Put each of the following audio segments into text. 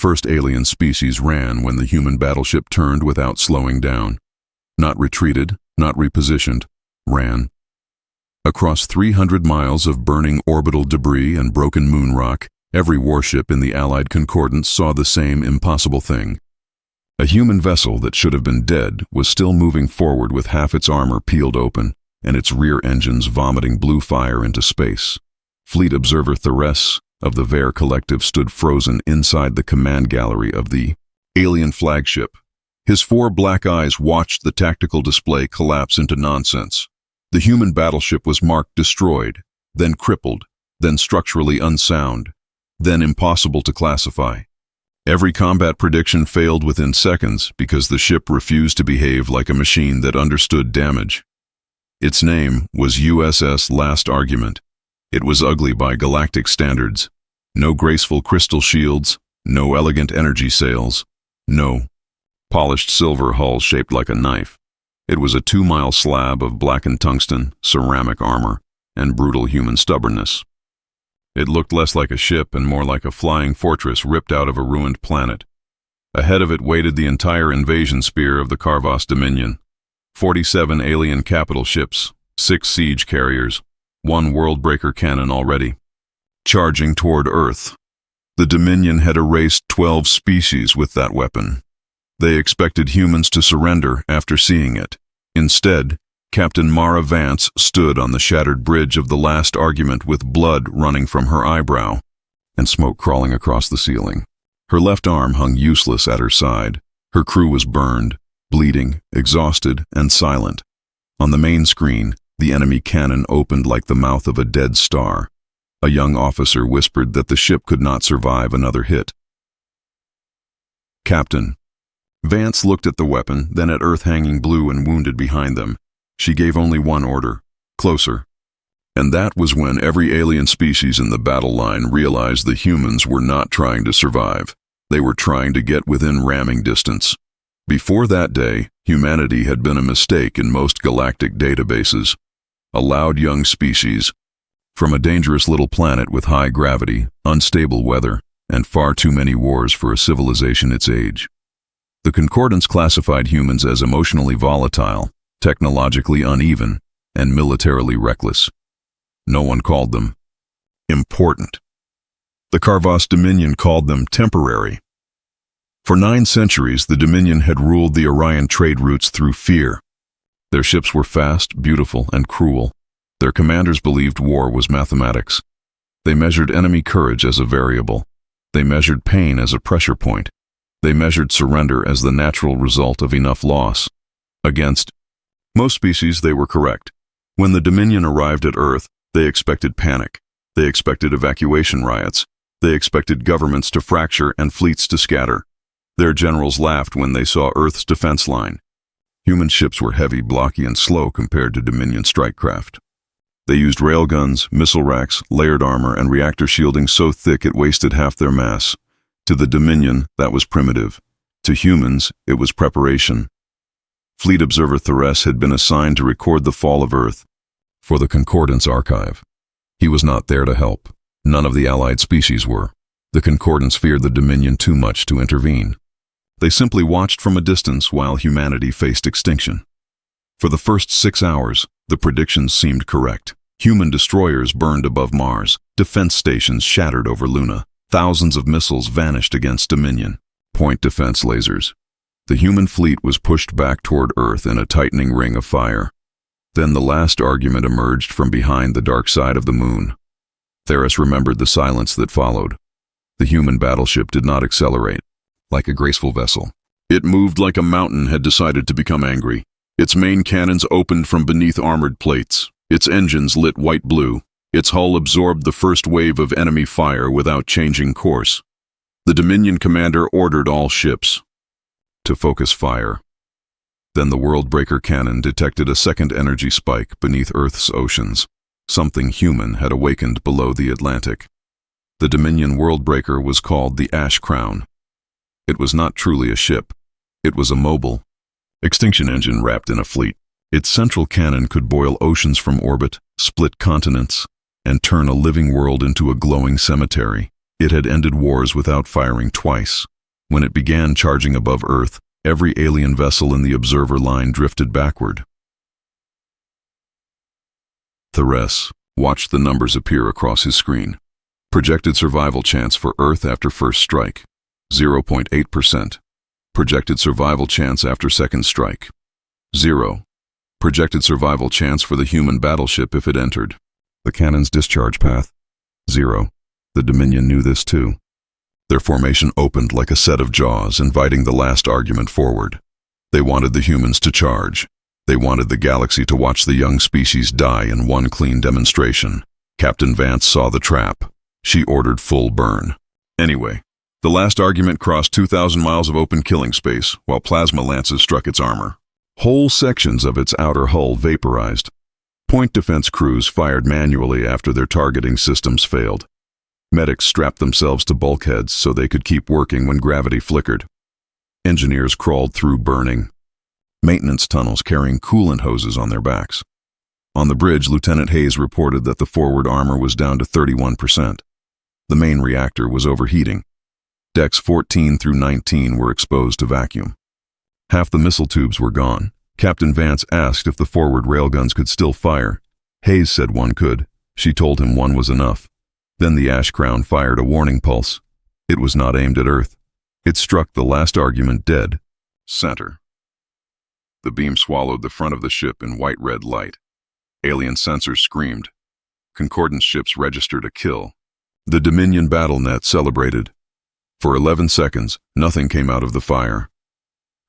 first alien species ran when the human battleship turned without slowing down. Not retreated, not repositioned, ran. Across 300 miles of burning orbital debris and broken moon rock, every warship in the Allied Concordance saw the same impossible thing. A human vessel that should have been dead was still moving forward with half its armor peeled open and its rear engines vomiting blue fire into space. Fleet Observer Therese of the Vare Collective stood frozen inside the command gallery of the alien flagship. His 4 black eyes watched the tactical display collapse into nonsense. The human battleship was marked destroyed, then crippled, then structurally unsound, then impossible to classify. Every combat prediction failed within seconds because the ship refused to behave like a machine that understood damage. Its name was USS Last Argument. It was ugly by galactic standards. No graceful crystal shields, no elegant energy sails, no polished silver hull shaped like a knife. It was a 2-mile slab of blackened tungsten, ceramic armor, and brutal human stubbornness. It looked less like a ship and more like a flying fortress ripped out of a ruined planet. Ahead of it waited the entire invasion spear of the Karvoss Dominion. 47 alien capital ships, 6 siege carriers, 1 world-breaker cannon already. Charging toward Earth. The Dominion had erased 12 species with that weapon. They expected humans to surrender after seeing it. Instead, Captain Mara Vance stood on the shattered bridge of the Last Argument with blood running from her eyebrow and smoke crawling across the ceiling. Her left arm hung useless at her side. Her crew was burned, bleeding, exhausted, and silent. On the main screen, the enemy cannon opened like the mouth of a dead star. A young officer whispered that the ship could not survive another hit. Captain. Vance looked at the weapon, then at Earth hanging blue and wounded behind them. She gave only one order: closer. And that was when every alien species in the battle line realized the humans were not trying to survive. They were trying to get within ramming distance. Before that day, humanity had been a mistake in most galactic databases. A loud young species, from a dangerous little planet with high gravity, unstable weather, and far too many wars for a civilization its age. The Concordance classified humans as emotionally volatile, technologically uneven, and militarily reckless. No one called them important. The Karvoss Dominion called them temporary. For 9 centuries, the Dominion had ruled the Orion trade routes through fear. Their ships were fast, beautiful, and cruel. Their commanders believed war was mathematics. They measured enemy courage as a variable. They measured pain as a pressure point. They measured surrender as the natural result of enough loss. Against most species, they were correct. When the Dominion arrived at Earth, they expected panic. They expected evacuation riots. They expected governments to fracture and fleets to scatter. Their generals laughed when they saw Earth's defense line. Human ships were heavy, blocky, and slow compared to Dominion strike craft. They used railguns, missile racks, layered armor, and reactor shielding so thick it wasted half their mass. To the Dominion, that was primitive. To humans, it was preparation. Fleet Observer Therese had been assigned to record the fall of Earth for the Concordance archive. He was not there to help. None of the allied species were. The Concordance feared the Dominion too much to intervene. They simply watched from a distance while humanity faced extinction. For the first 6 hours, the predictions seemed correct. Human destroyers burned above Mars. Defense stations shattered over Luna. Thousands of missiles vanished against Dominion. Point defense lasers. The human fleet was pushed back toward Earth in a tightening ring of fire. Then the Last Argument emerged from behind the dark side of the moon. Therese remembered the silence that followed. The human battleship did not accelerate, like a graceful vessel. It moved like a mountain had decided to become angry. Its main cannons opened from beneath armored plates. Its engines lit white-blue. Its hull absorbed the first wave of enemy fire without changing course. The Dominion commander ordered all ships to focus fire. Then the world-breaker cannon detected a second energy spike beneath Earth's oceans. Something human had awakened below the Atlantic. The Dominion world-breaker was called the Ash Crown. It was not truly a ship. It was a mobile extinction engine wrapped in a fleet. Its central cannon could boil oceans from orbit, split continents, and turn a living world into a glowing cemetery. It had ended wars without firing twice. When it began charging above Earth, every alien vessel in the observer line drifted backward. Karvoss watched the numbers appear across his screen. Projected survival chance for Earth after first strike, 0.8%. Projected survival chance after second strike, 0. Projected survival chance for the human battleship if it entered. The cannon's discharge path, 0. The Dominion knew this too. Their formation opened like a set of jaws, inviting the last argument forward. They wanted the humans to charge. They wanted the galaxy to watch the young species die in one clean demonstration. Captain Vance saw the trap. She ordered full burn. Anyway, the last argument crossed 2,000 miles of open killing space, while plasma lances struck its armor. Whole sections of its outer hull vaporized. Point defense crews fired manually after their targeting systems failed. Medics strapped themselves to bulkheads so they could keep working when gravity flickered. Engineers crawled through burning maintenance tunnels carrying coolant hoses on their backs. On the bridge, Lieutenant Hayes reported that the forward armor was down to 31%. The main reactor was overheating. Decks 14 through 19 were exposed to vacuum. Half the missile tubes were gone. Captain Vance asked if the forward railguns could still fire. Hayes said one could. She told him one was enough. Then the Ash Crown fired a warning pulse. It was not aimed at Earth. It struck the last argument dead center. The beam swallowed the front of the ship in white-red light. Alien sensors screamed. Concordance ships registered a kill. The Dominion battle net celebrated. For 11 seconds, nothing came out of the fire.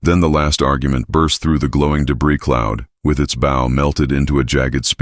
Then the last argument burst through the glowing debris cloud, with its bow melted into a jagged spear.